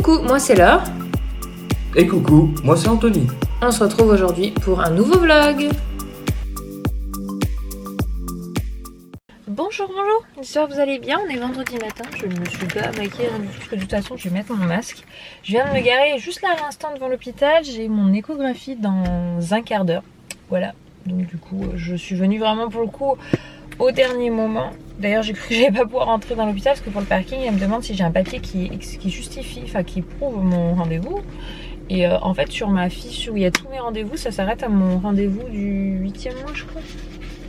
Coucou, moi c'est Laure. Et coucou, moi c'est Anthony. On se retrouve aujourd'hui pour un nouveau vlog. Bonjour, j'espère que vous allez bien. On est vendredi matin, je ne me suis pas maquillée parce que de toute façon je vais mettre mon masque. Je viens de me garer juste là à l'instant devant l'hôpital, j'ai mon échographie dans un quart d'heure. Voilà, donc du coup je suis venue vraiment pour le coup au dernier moment. D'ailleurs j'ai cru que j'allais pas pouvoir rentrer dans l'hôpital parce que pour le parking elle me demande si j'ai un papier qui justifie, enfin qui prouve mon rendez-vous. Et en fait sur ma fiche où il y a tous mes rendez-vous, ça s'arrête à mon rendez-vous du 8e mois je crois,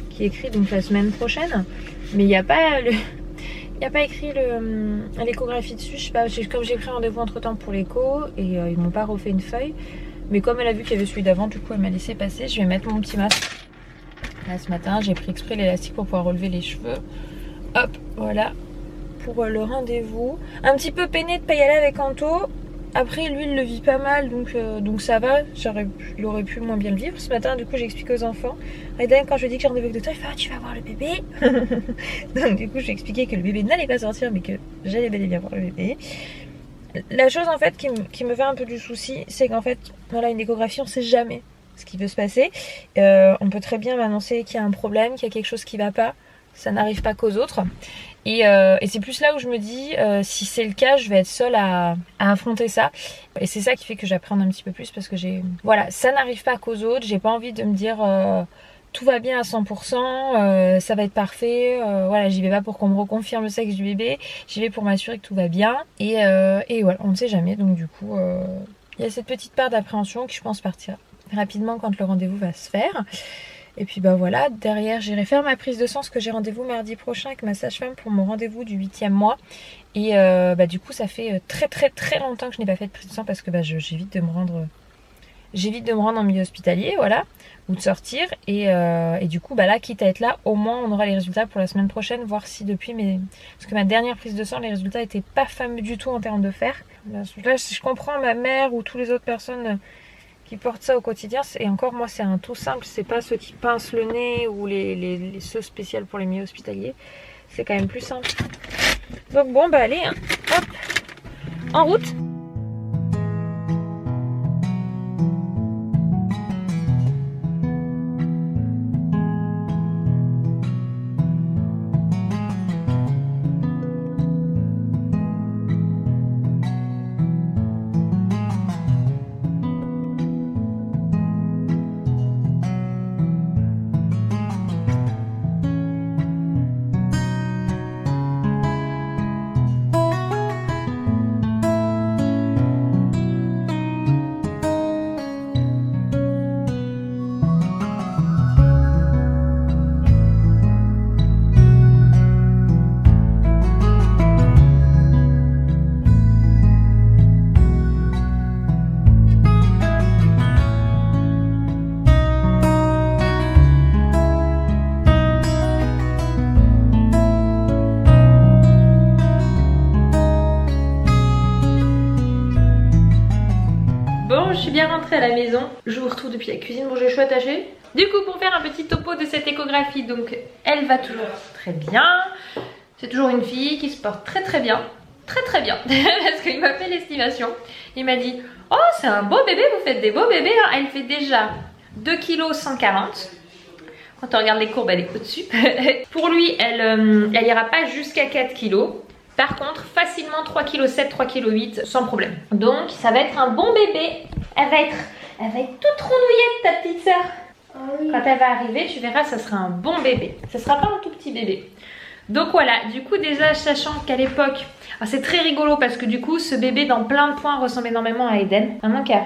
qui est écrit donc la semaine prochaine. Mais il n'y a pas écrit l'échographie dessus. Je sais pas, comme j'ai pris rendez-vous entre temps pour l'écho et ils m'ont pas refait une feuille. Mais comme elle a vu qu'il y avait celui d'avant, du coup elle m'a laissé passer. Je vais mettre mon petit masque. Là ce matin j'ai pris exprès l'élastique pour pouvoir relever les cheveux. Hop, voilà, pour le rendez-vous. Un petit peu peiné de pas y aller avec Anto. Après lui il le vit pas mal donc ça va, il aurait pu moins bien le vivre. Ce matin du coup j'ai expliqué aux enfants. Aiden quand je lui ai dit que j'ai rendez-vous avec le docteur, il fait ah tu vas voir le bébé. Donc du coup j'ai expliqué que le bébé n'allait pas sortir mais que j'allais bel et bien voir le bébé. La chose en fait qui me fait un peu du souci, c'est qu'en fait voilà, une échographie on sait jamais ce qui peut se passer. On peut très bien m'annoncer qu'il y a un problème, qu'il y a quelque chose qui va pas. Ça n'arrive pas qu'aux autres. Et c'est plus là où je me dis, si c'est le cas, je vais être seule à affronter ça. Et c'est ça qui fait que j'appréhende un petit peu plus parce que voilà, ça n'arrive pas qu'aux autres. J'ai pas envie de me dire tout va bien à 100%, ça va être parfait. Voilà, j'y vais pas pour qu'on me reconfirme le sexe du bébé. J'y vais pour m'assurer que tout va bien. Et voilà, on ne sait jamais. Donc du coup, il y a cette petite part d'appréhension qui je pense partira rapidement quand le rendez-vous va se faire. Et puis bah voilà, derrière j'irai faire ma prise de sang parce que j'ai rendez-vous mardi prochain avec ma sage-femme pour mon rendez-vous du 8e mois. Et bah du coup ça fait très longtemps que je n'ai pas fait de prise de sang parce que bah, j'évite de me rendre en milieu hospitalier, voilà, ou de sortir. Et du coup bah là, quitte à être là, au moins on aura les résultats pour la semaine prochaine, voir si depuis parce que ma dernière prise de sang, les résultats étaient pas fameux du tout en termes de fer. Là je comprends ma mère ou toutes les autres personnes qui portent ça au quotidien, et encore moi c'est un tout simple, c'est pas ceux qui pincent le nez ou les ceux spéciaux pour les milieux hospitaliers, c'est quand même plus simple. Donc bon bah allez, hein. Hop, en route. Bon, je suis bien rentrée à la maison. Je vous retrouve depuis la cuisine. Bon, j'ai les cheveux attachés. Du coup, pour faire un petit topo de cette échographie, donc elle va toujours très bien. C'est toujours une fille qui se porte très bien. Très bien. Parce qu'il m'a fait l'estimation. Il m'a dit oh, c'est un beau bébé, vous faites des beaux bébés. Hein. Elle fait déjà 2 kg 140. Quand on regarde les courbes, elle est au-dessus. Pour lui, elle ira pas jusqu'à 4 kg. Par contre, facilement 3,7 kg, 3,8 kg sans problème. Donc, ça va être un bon bébé. Elle va être toute rondouillette, ta petite sœur. Oh oui. Quand elle va arriver, tu verras, ça sera un bon bébé. Ça sera pas un tout petit bébé. Donc voilà, du coup déjà, sachant qu'à l'époque, c'est très rigolo parce que du coup, ce bébé dans plein de points ressemble énormément à Eden. Maman, car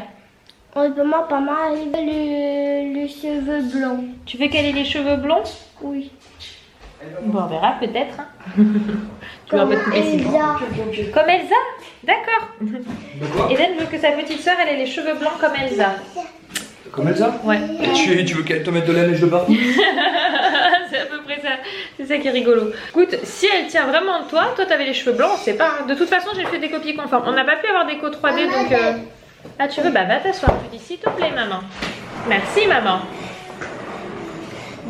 Heureusement, pas mal les cheveux blonds. tu veux qu'elle ait les cheveux blonds? Oui. Bon, on verra peut-être. Tu vas pas te couper si bon. Comme Elsa? D'accord. Eden veut que sa petite soeur elle ait les cheveux blancs comme Elsa. Comme Elsa? Ouais. Tu veux qu'elle te mette de la neige de partout? C'est à peu près ça. C'est ça qui est rigolo. Écoute, si elle tient vraiment de toi t'avais les cheveux blancs, on sait pas. De toute façon, j'ai fait des copies conformes. On n'a pas pu avoir d'écho 3D donc. Ah, tu veux? Bah, va t'asseoir, petit, s'il te plaît, maman. Merci, maman.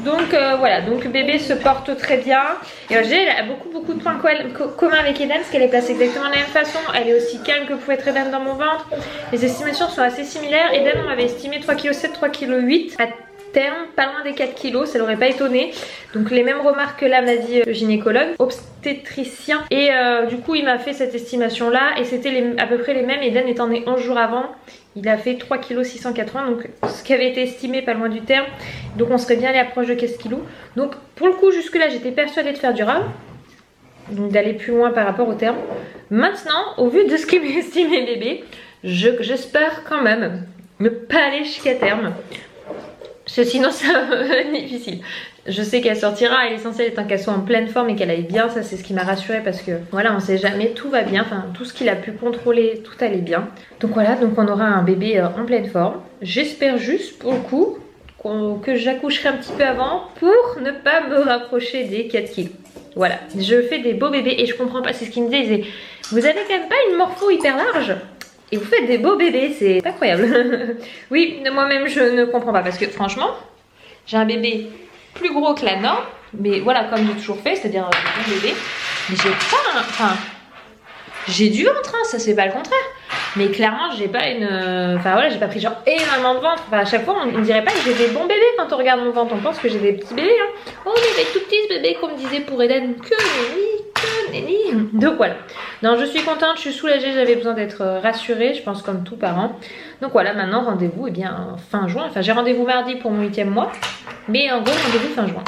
Donc voilà, donc bébé se porte très bien. Et Roger, elle a beaucoup de points communs avec Eden, parce qu'elle est placée exactement de la même façon. Elle est aussi calme que pouvait être Eden dans mon ventre. Les estimations sont assez similaires. Eden, on avait estimé 3,7 kg, 3,8 kg. À terme, pas loin des 4 kg, ça l'aurait pas étonné. Donc les mêmes remarques que là m'a dit le gynécologue, obstétricien. Et du coup, il m'a fait cette estimation là. Et c'était à peu près les mêmes. Eden étant né 11 jours avant. Il a fait 3,680 kg, donc ce qui avait été estimé pas loin du terme. Donc on serait bien allé approche de 15 kg. Donc pour le coup, jusque là, j'étais persuadée de faire durable. Donc d'aller plus loin par rapport au terme. Maintenant, au vu de ce qui m'est estimé bébé, j'espère quand même ne pas aller jusqu'à terme. Parce que sinon ça va être difficile. Je sais qu'elle sortira et l'essentiel étant qu'elle soit en pleine forme et qu'elle aille bien. Ça c'est ce qui m'a rassurée parce que voilà, on sait jamais, tout va bien. Enfin tout ce qu'il a pu contrôler, tout allait bien. Donc voilà, donc on aura un bébé en pleine forme. J'espère juste pour le coup que j'accoucherai un petit peu avant pour ne pas me rapprocher des 4 kg. Voilà, je fais des beaux bébés et je comprends pas, c'est ce qu'il me disait. Vous avez quand même pas une morpho hyper large et vous faites des beaux bébés, c'est incroyable. Oui, moi-même je ne comprends pas parce que franchement, j'ai un bébé plus gros que la norme, mais voilà, comme j'ai toujours fait, c'est-à-dire un bon bébé, mais j'ai pas, enfin, j'ai du ventre, hein, ça c'est pas le contraire, mais clairement j'ai pas une, enfin voilà, j'ai pas pris genre énormément de ventre, enfin à chaque fois on dirait pas que j'ai des bons bébés quand on regarde mon ventre, on pense que j'ai des petits bébés, hein. Oh mais des tout petits bébés qu'on me disait pour Eden, que nenni, donc voilà. Non, je suis contente, je suis soulagée, j'avais besoin d'être rassurée, je pense comme tout parent. Donc voilà, maintenant rendez-vous, eh bien fin juin, enfin j'ai rendez-vous mardi pour mon 8e mois, mais en gros rendez-vous fin juin.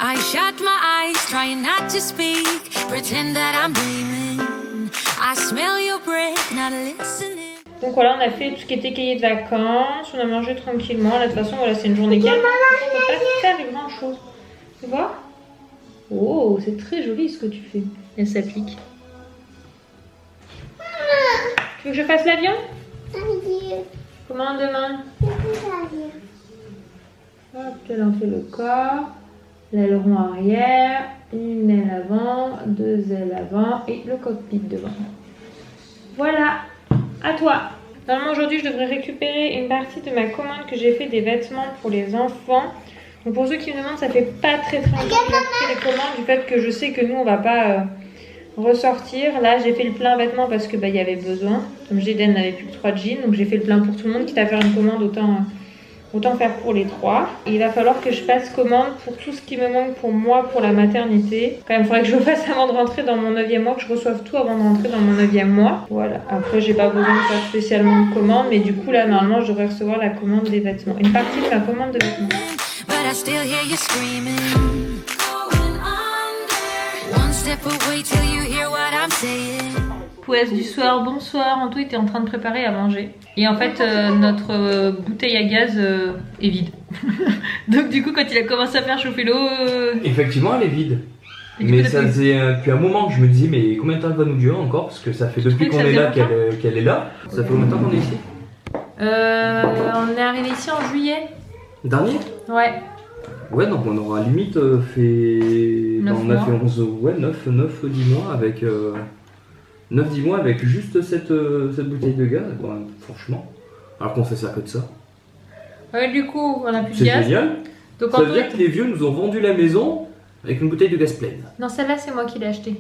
I shut my eyes, trying not to speak, pretend that I'm dreaming. I smell your breath, not listening. Donc voilà, on a fait tout ce qui était cahier de vacances, on a mangé tranquillement. Là de toute façon, voilà, c'est une journée calme, on ne peut pas faire grand chose. Tu vois? Oh, c'est très joli ce que tu fais. Elle s'applique. Tu veux que je fasse l'avion? Comment on demande? Hop, là on fait le corps, l'aileron arrière, une aile avant, deux ailes avant et le cockpit devant. Voilà, à toi. Normalement aujourd'hui je devrais récupérer une partie de ma commande que j'ai fait des vêtements pour les enfants. Donc pour ceux qui me demandent, ça fait pas très longtemps que j'ai fait les commandes du fait que je sais que nous on va pas ressortir. Là j'ai fait le plein vêtements parce que il y avait besoin. Comme Eden n'avait plus que 3 jeans, donc j'ai fait le plein pour tout le monde. Quitte à faire une commande, autant faire pour les 3. Et il va falloir que je fasse commande pour tout ce qui me manque pour moi, pour la maternité. Quand même, il faudrait que je le fasse avant de rentrer dans mon 9e mois, que je reçoive tout avant de rentrer dans mon 9e mois. Voilà, après j'ai pas besoin de faire spécialement de commande, mais du coup là normalement je devrais recevoir la commande des vêtements. Une partie de la commande de vêtements. But I still hear you screaming. Going under. One step away till you hear what I'm saying. Pouesse du soir, bonsoir. Anto était en train de préparer à manger. Et en fait, notre bouteille à gaz est vide. Donc du coup, quand il a commencé à faire chauffer l'eau... Effectivement, elle est vide. Mais ça faisait depuis un moment que je me disais, mais combien de temps elle va nous durer encore? Parce que ça fait depuis qu'on est là qu'elle est là. Ça fait combien de temps qu'on est ici? On est arrivé ici en juillet. Dernier? Ouais. Ouais, donc on aura limite fait... on a fait 11, ouais, 9-10 mois avec... 9-10 mois avec juste cette bouteille de gaz, quoi, franchement. Alors qu'on fait ça que de ça. Ouais, du coup, on a plus de gaz. C'est génial. Donc, ça veut dire que les vieux nous ont vendu la maison avec une bouteille de gaz pleine. Non, celle-là, c'est moi qui l'ai achetée.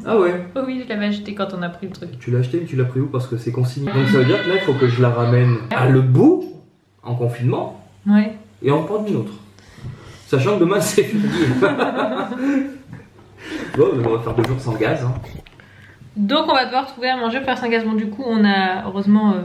Ah ouais? Oh oui, je l'avais achetée quand on a pris le truc. Tu l'as acheté, mais tu l'as pris où? Parce que c'est consigné. Donc ça veut dire que là, il faut que je la ramène à Le Bout, en confinement, ouais. Et en prendre une autre. Sachant que demain, c'est fini. Bon, on va faire 2 jours sans gaz. Hein. Donc on va devoir trouver à manger pour faire sans gaz. Bon, du coup, on a heureusement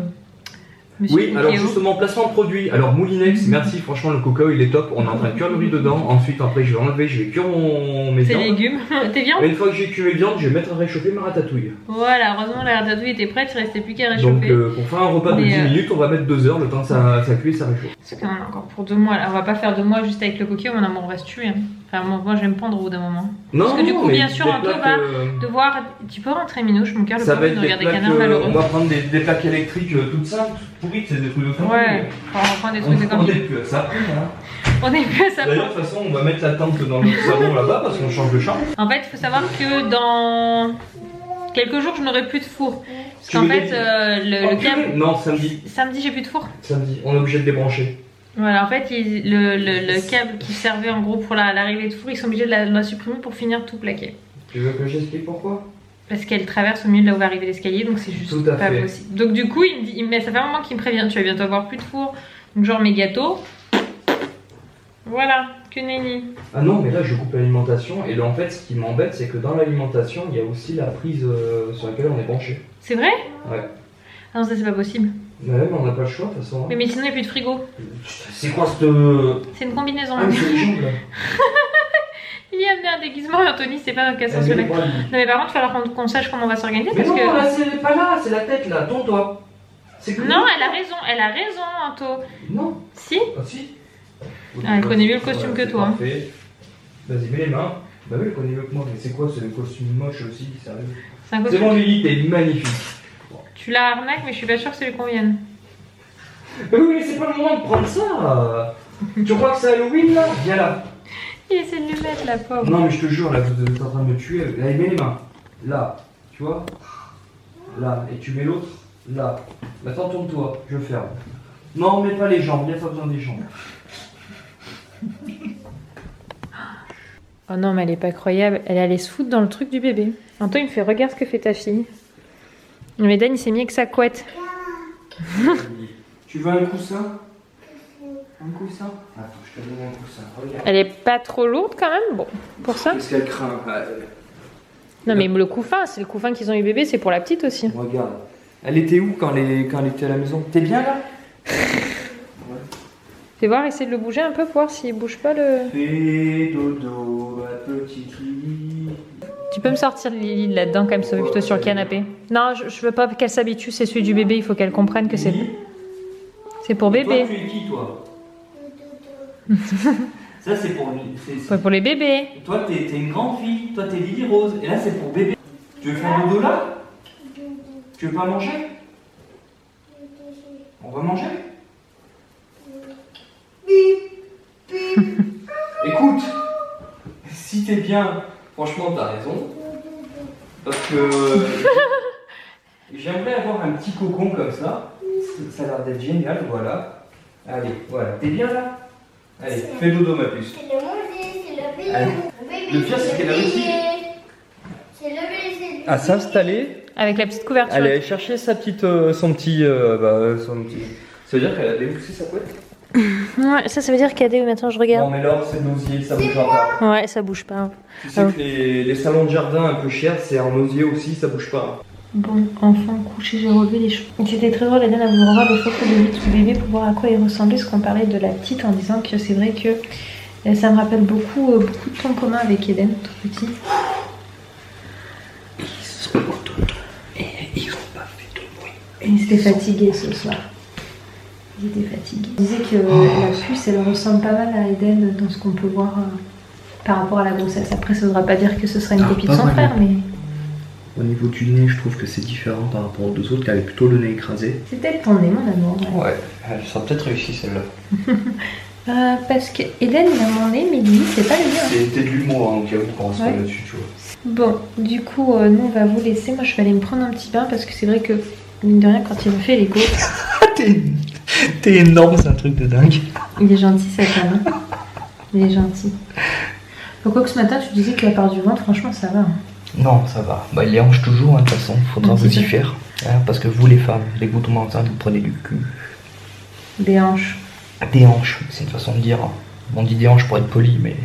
Monsieur oui, alors justement, placement de produit. Alors Moulinex, merci, franchement, le cacao il est top. On est en train de cuire le riz dedans. Ensuite, après, je vais enlever, je vais cuire mes viandes. Tes légumes, tes viandes. Et une fois que j'ai cuit mes viandes, je vais mettre à réchauffer ma ratatouille. Voilà, heureusement, la ratatouille était prête, il restait plus qu'à réchauffer. Donc, pour faire un repas de 10 minutes, on va mettre 2 heures le temps que ça cuit et ça réchauffe. Parce qu'on en a encore pour 2 mois. Là. On va pas faire 2 mois juste avec le coquillon, maintenant on reste tué. Hein. Enfin, moi je vais me pendre au bout d'un moment. Non, parce que du coup, mais bien sûr, des Anto plaques, va devoir. Tu peux rentrer, Minouche, mon cœur, le ça pauvre va être de des regarder plaques, Canard malheureux. on va prendre des plaques électriques toutes simples, toutes pourries, c'est des trucs de famille. Ouais, on va prendre des trucs de On camping. n'est plus à ça. Hein. On est plus à ça. D'ailleurs, de toute façon, on va mettre la tente dans le salon là-bas parce qu'on change de chambre. En fait, il faut savoir que dans quelques jours, je n'aurai plus de four. Parce qu'en fait, le câble. Non, samedi. Samedi, j'ai plus de four. Samedi, on est obligé de débrancher. Voilà, en fait, le câble qui servait en gros pour l'arrivée de four, ils sont obligés de la supprimer pour finir tout plaquer. Tu veux que j'explique pourquoi? Parce qu'elle traverse au milieu de là où va arriver l'escalier, donc c'est juste pas possible. Donc du coup, il me dit, mais ça fait un moment qu'il me prévient, tu vas bientôt avoir plus de four. Donc genre mes gâteaux. Voilà, que nenni. Ah non, mais là je coupe l'alimentation et là en fait ce qui m'embête c'est que dans l'alimentation il y a aussi la prise sur laquelle on est branché. C'est vrai? Ouais. Ah non, ça c'est pas possible. Mais ouais, mais on n'a pas le choix de toute façon. Hein. Mais sinon il n'y a plus de frigo. C'est quoi cette... C'est une combinaison. Ah mais c'est les jambes là. Il y a amené un déguisement et Anthony c'est pas qu'à s'en souvenir. Non mais par contre il va falloir qu'on sache comment on va s'organiser mais parce non, que... là c'est pas là, c'est la tête là, tourne-toi. Non, elle a raison Anto. Non. Si? Ah si. Ah, elle connaît mieux le costume que toi. Parfait. Vas-y, mets les mains. Bah oui, elle connaît mieux que moi, mais c'est quoi ce costume moche aussi, sérieux? C'est un C'est costume. bon Lily, t'es magnifique. Tu la arnaques mais je suis pas sûre que ça lui convienne. Mais oui, mais c'est pas le moment de prendre ça. Tu crois que c'est Halloween là? Viens là. Il essaie de lui mettre la pauvre. Non mais je te jure, là vous êtes en train de me tuer. Allez, mets les mains. Là, tu vois? Là, et tu mets l'autre là. Maintenant tourne-toi, je ferme. Non, mets pas les jambes, il n'y a pas besoin des jambes. Oh non mais elle est pas croyable, elle est allée se foutre dans le truc du bébé. Anto il me fait regarde ce que fait ta fille. Mais Dan il s'est mis avec sa couette. Tu veux un coussin? Un coussin? Attends, je te donne un coussin, regarde. Elle est pas trop lourde quand même, bon, pour ça. Qu'est-ce qu'elle craint? Non mais le couffin, c'est le couffin qu'ils ont eu bébé, c'est pour la petite aussi. Regarde. Elle était où quand elle était à la maison? T'es bien là? Fais voir, essaie de le bouger un peu pour voir s'il bouge pas le... Fais dodo, ma petite Lily. Tu peux me sortir Lily de là-dedans quand même, ça va plutôt sur le canapé. Non, je veux pas qu'elle s'habitue, c'est celui du bébé, il faut qu'elle comprenne que c'est... C'est pour bébé. Toi, tu es qui, toi? Ça, c'est pour... Ouais, pour les bébés. Toi, t'es une grande fille. Toi, t'es Lily Rose. Et là, c'est pour bébé. Tu veux faire dodo là? Tu veux pas manger? On va manger? Écoute, si t'es bien, franchement, t'as raison. Parce que j'aimerais avoir un petit cocon comme ça. Ça a l'air d'être génial, voilà. Allez, voilà. T'es bien là? Allez, fais dodo, ma puce. C'est le manger, c'est le Allez. bébé. Le pire, c'est qu'elle a réussi C'est le bébé. à s'installer. Avec la petite couverture. Elle allait chercher sa petite, son petit. Ça veut dire qu'elle a débouché sa couette? Ouais, ça veut dire qu'Adé, maintenant je regarde. Non, mais là, c'est de l'osier, ça bougera pas. Ouais, ça bouge pas. Tu sais que les salons de jardin un peu chers, c'est en osier aussi, ça bouge pas. Bon, enfant couché, j'ai relevé les cheveux. C'était très drôle, Eden, à vous revoir des photos de lui tout bébé pour voir à quoi il ressemblait, parce qu'on parlait de la petite en disant que c'est vrai que ça me rappelle beaucoup de points communs avec Eden, tout petit. Ils sont autour et ils n'ont pas fait de bruit. Et il était fatigué ce soir. Il était fatigué. Il disait que la puce, elle ressemble pas mal à Eden dans ce qu'on peut voir par rapport à la grossesse. Après, ça ne voudra pas dire que ce sera une copie de son frère, mais... Au niveau du nez, je trouve que c'est différent par rapport aux deux autres qui avaient plutôt le nez écrasé. C'est peut-être ton nez, mon amour. Ouais, elle sera peut-être réussie celle-là. Parce que Eden, il a mon nez, mais lui, c'est pas le mien. C'était de l'humour, donc il y a qu'on reste pas là-dessus, tu vois. Bon, du coup, nous, on va vous laisser. Moi, je vais aller me prendre un petit bain parce que c'est vrai que, mine de rien, quand il me fait l'écho... T'es énorme, c'est un truc de dingue. Il est gentil, cette femme. Il est gentil. Pourquoi que ce matin, tu disais que la part du ventre, franchement, ça va. Hein. Non, ça va. Bah, il les hanche toujours, hein, de toute façon. Faudra vous y faire. Hein, parce que vous, les femmes, dès que vous tombez enceinte, vous prenez du cul. Des hanches. Des hanches, c'est une façon de dire. On dit des hanches pour être poli, mais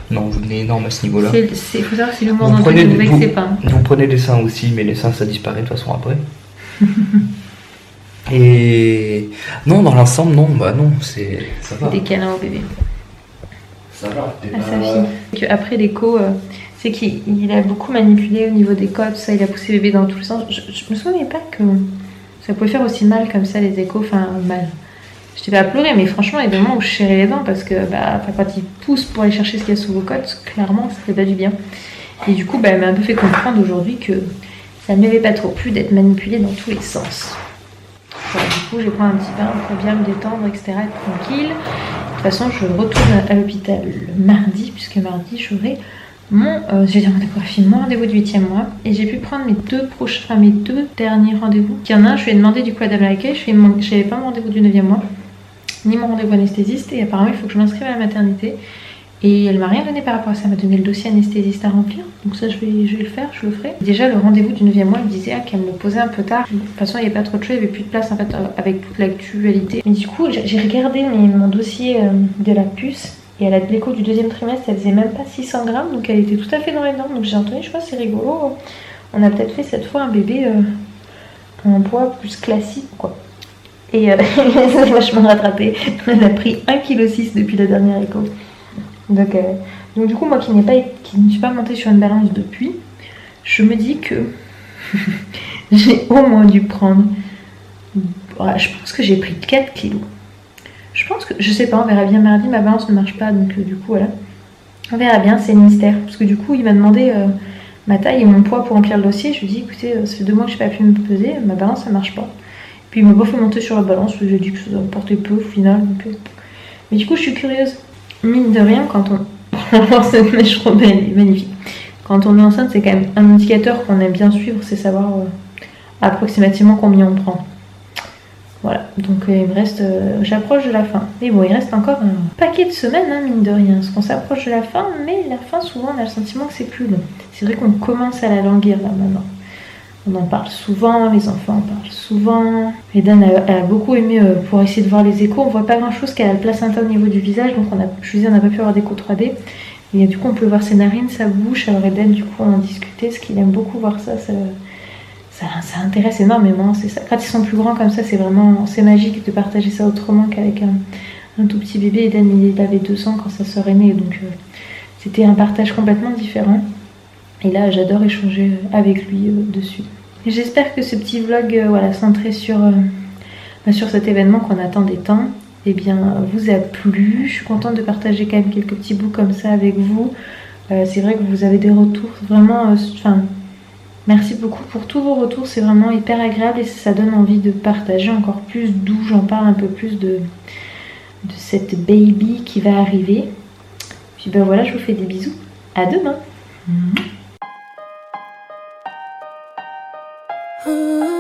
non, vous venez énorme à ce niveau-là. Il faut savoir que c'est le monde entier qui nous vexe ses pas. Vous prenez des seins aussi, mais les seins, ça disparaît de toute façon après. Et non, dans l'ensemble, non, bah non, ça va. Des câlins au bébé. Ça va. À sa fille. Après l'écho, c'est qu'il a beaucoup manipulé au niveau des côtes, ça, il a poussé bébé dans tous les sens. Je me souvenais pas que ça pouvait faire aussi mal comme ça les échos, enfin mal. Je t'ai pas pleuré, mais franchement, il y a des moments où je serrais les dents parce que quand il pousse pour aller chercher ce qu'il y a sous vos côtes, clairement, ça fait pas du bien. Et du coup, elle m'a un peu fait comprendre aujourd'hui que ça ne m'avait pas trop plu d'être manipulée dans tous les sens. Voilà, du coup, je vais prendre un petit bain pour bien me détendre, etc., être tranquille. De toute façon, je retourne à l'hôpital mardi, puisque mardi, j'aurai mon rendez-vous du 8e mois. Et j'ai pu prendre mes deux derniers rendez-vous. Il y en a un, je lui ai demandé du coup à Dame l'accueil, je n'avais pas mon rendez-vous du 9e mois, ni mon rendez-vous anesthésiste. Et apparemment, il faut que je m'inscrive à la maternité. Et elle m'a rien donné par rapport à ça, elle m'a donné le dossier anesthésiste à remplir. Donc ça, je vais le faire, je le ferai. Déjà, le rendez-vous du 9e mois, elle me disait qu'elle me le posait un peu tard. De toute façon, il n'y avait pas trop de choix, il n'y avait plus de place en fait avec toute l'actualité. Mais du coup, j'ai regardé mon dossier de la puce. Et à la déco du 2e trimestre, elle faisait même pas 600 grammes. Donc elle était tout à fait dans les normes. Donc j'ai entendu, je crois, c'est rigolo. On a peut-être fait cette fois un bébé en poids plus classique, quoi. Et elle s'est vachement rattrapée. Elle a pris 1,6 kg depuis la dernière écho. Donc du coup, moi qui ne suis pas montée sur une balance depuis, je me dis que j'ai au moins dû prendre... Voilà, je pense que j'ai pris 4 kilos. Je pense que... Je sais pas, on verra bien mardi, ma balance ne marche pas, donc du coup, voilà. On verra bien, c'est le mystère. Parce que du coup, il m'a demandé ma taille et mon poids pour remplir le dossier. Je lui ai dit, écoutez, ça fait 2 mois que je n'ai pas pu me peser, ma balance, ça marche pas. Puis il m'a pas fait monter sur la balance, j'ai dit que ça portait peu au final. Donc, mais du coup, je suis curieuse. Mine de rien, quand on... cette mèche Robin est magnifique. Quand on est enceinte, c'est quand même un indicateur qu'on aime bien suivre, c'est savoir approximativement combien on prend. Voilà, donc il me reste... j'approche de la fin. Mais bon, il reste encore un paquet de semaines, hein, mine de rien. Parce qu'on s'approche de la fin, mais la fin, souvent, on a le sentiment que c'est plus long. C'est vrai qu'on commence à la languir, là, maintenant. On en parle souvent, les enfants en parlent souvent. Eden a beaucoup aimé pour essayer de voir les échos. On voit pas grand chose qu'elle a le placenta au niveau du visage, donc je disais on n'a pas pu avoir d'écho 3D. Et du coup on peut voir ses narines, sa bouche. Alors Eden du coup on en discutait, ce qu'il aime beaucoup voir ça intéresse énormément. C'est ça. Quand ils sont plus grands comme ça, c'est magique de partager ça autrement qu'avec un tout petit bébé. Eden il avait 2 ans quand sa sœur est née, donc c'était un partage complètement différent. Et là, j'adore échanger avec lui dessus. J'espère que ce petit vlog centré sur cet événement qu'on attendait tant, vous a plu. Je suis contente de partager quand même quelques petits bouts comme ça avec vous. C'est vrai que vous avez des retours vraiment... merci beaucoup pour tous vos retours. C'est vraiment hyper agréable et ça donne envie de partager encore plus, d'où j'en parle un peu plus de cette baby qui va arriver. Puis voilà, je vous fais des bisous. À demain. Ooh.